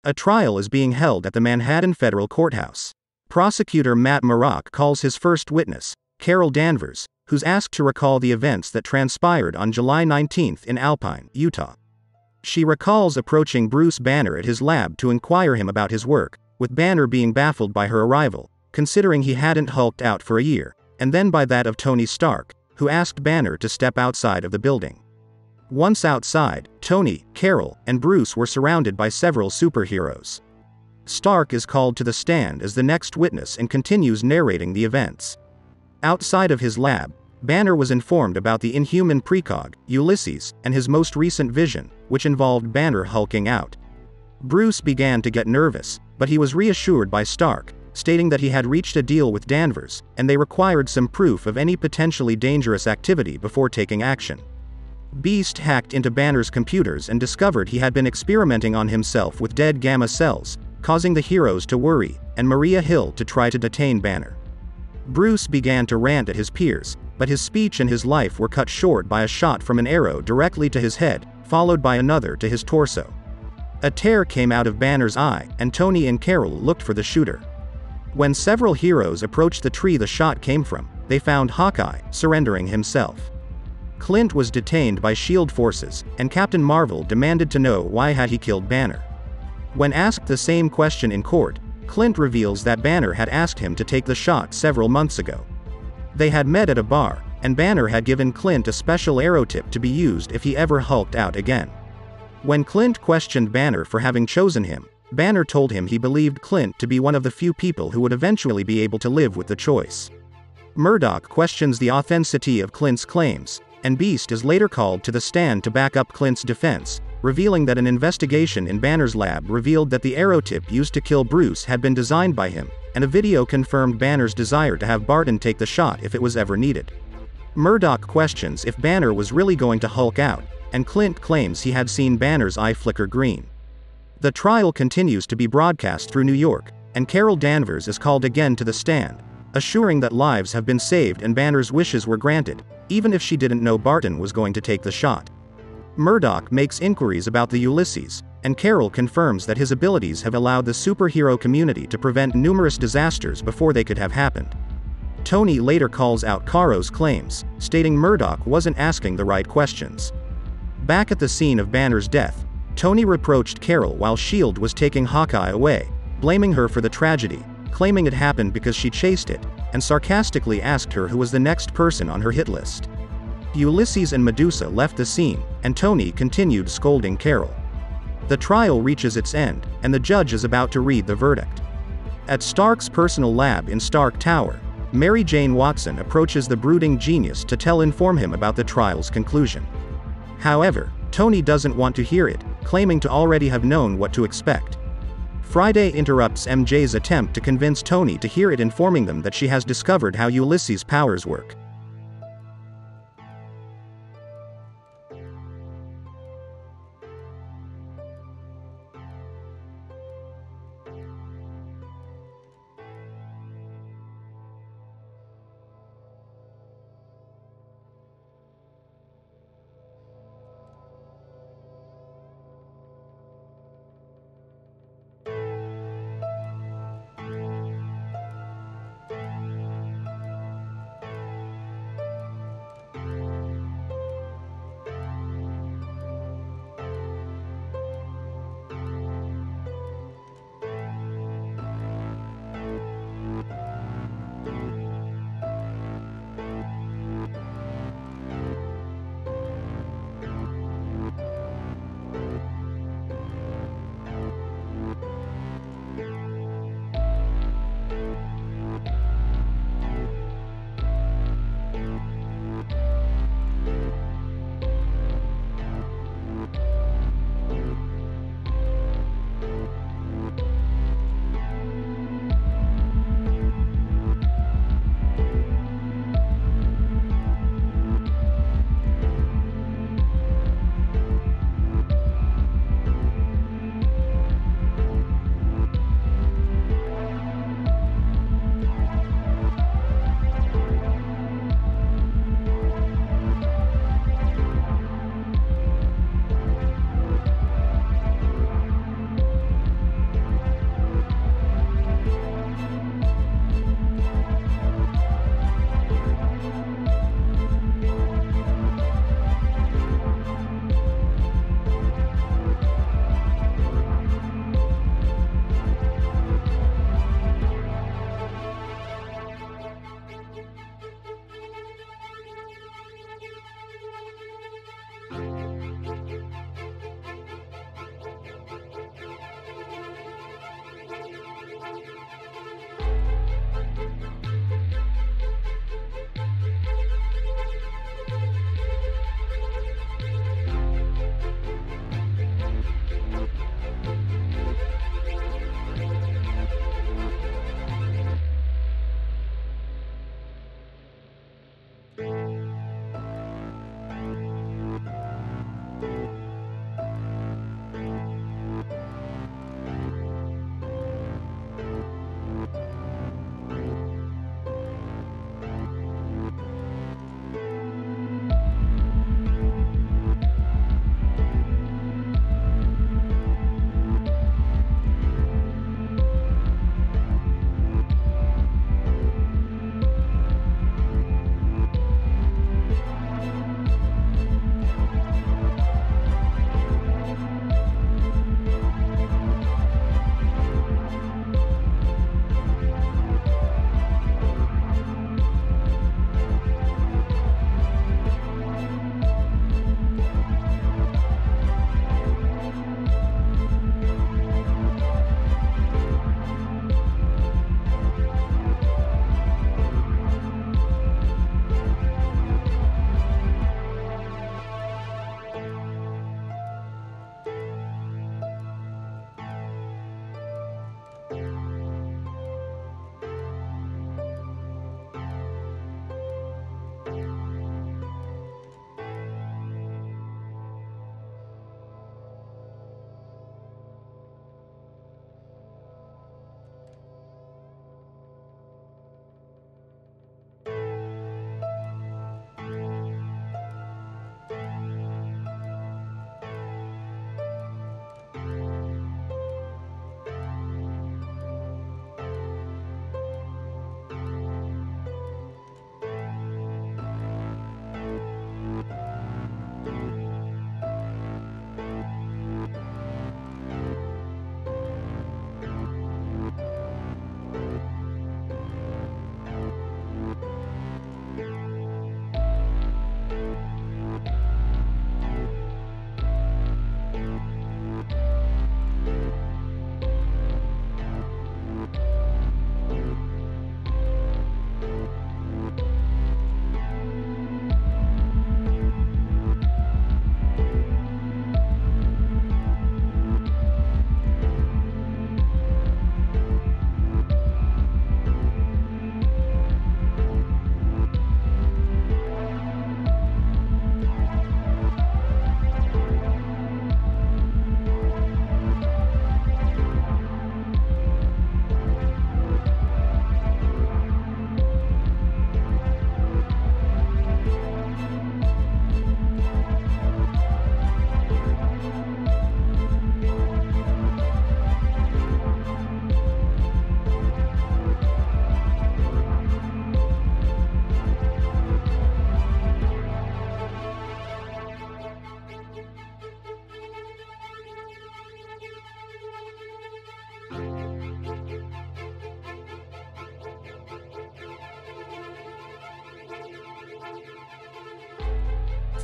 A trial is being held at the Manhattan Federal Courthouse. Prosecutor Matt Marock calls his first witness, Carol Danvers, who's asked to recall the events that transpired on July 19 in Alpine, Utah. She recalls approaching Bruce Banner at his lab to inquire him about his work, with Banner being baffled by her arrival, considering he hadn't hulked out for a year, and then by that of Tony Stark, who asked Banner to step outside of the building. Once outside, Tony, Carol, and Bruce were surrounded by several superheroes. Stark is called to the stand as the next witness and continues narrating the events. Outside of his lab, Banner was informed about the inhuman precog, Ulysses, and his most recent vision, which involved Banner hulking out. Bruce began to get nervous, but he was reassured by Stark, stating that he had reached a deal with Danvers, and they required some proof of any potentially dangerous activity before taking action. Beast hacked into Banner's computers and discovered he had been experimenting on himself with dead gamma cells, causing the heroes to worry, and Maria Hill to try to detain Banner. Bruce began to rant at his peers, but his speech and his life were cut short by a shot from an arrow directly to his head, followed by another to his torso. A tear came out of Banner's eye, and Tony and Carol looked for the shooter. When several heroes approached the tree the shot came from, they found Hawkeye surrendering himself. Clint was detained by S.H.I.E.L.D. forces, and Captain Marvel demanded to know why had he killed Banner. When asked the same question in court, Clint reveals that Banner had asked him to take the shot several months ago. They had met at a bar, and Banner had given Clint a special arrow tip to be used if he ever hulked out again. When Clint questioned Banner for having chosen him, Banner told him he believed Clint to be one of the few people who would eventually be able to live with the choice. Murdoch questions the authenticity of Clint's claims, and Beast is later called to the stand to back up Clint's defense, revealing that an investigation in Banner's lab revealed that the arrow tip used to kill Bruce had been designed by him, and a video confirmed Banner's desire to have Barton take the shot if it was ever needed. Murdoch questions if Banner was really going to hulk out, and Clint claims he had seen Banner's eye flicker green. The trial continues to be broadcast through New York, and Carol Danvers is called again to the stand, assuring that lives have been saved and Banner's wishes were granted, even if she didn't know Barton was going to take the shot. Murdoch makes inquiries about the Ulysses, and Carol confirms that his abilities have allowed the superhero community to prevent numerous disasters before they could have happened. Tony later calls out Caro's claims, stating Murdoch wasn't asking the right questions. Back at the scene of Banner's death, Tony reproached Carol while S.H.I.E.L.D. was taking Hawkeye away, blaming her for the tragedy, claiming it happened because she chased it, and sarcastically asked her who was the next person on her hit list. Ulysses and Medusa left the scene, and Tony continued scolding Carol. The trial reaches its end, and the judge is about to read the verdict. At Stark's personal lab in Stark Tower, Mary Jane Watson approaches the brooding genius to inform him about the trial's conclusion. However, Tony doesn't want to hear it, claiming to already have known what to expect. Friday interrupts MJ's attempt to convince Tony to hear it, informing them that she has discovered how Ulysses' powers work.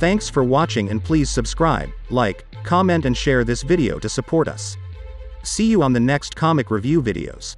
Thanks for watching, and please subscribe, like, comment and share this video to support us. See you on the next comic review videos.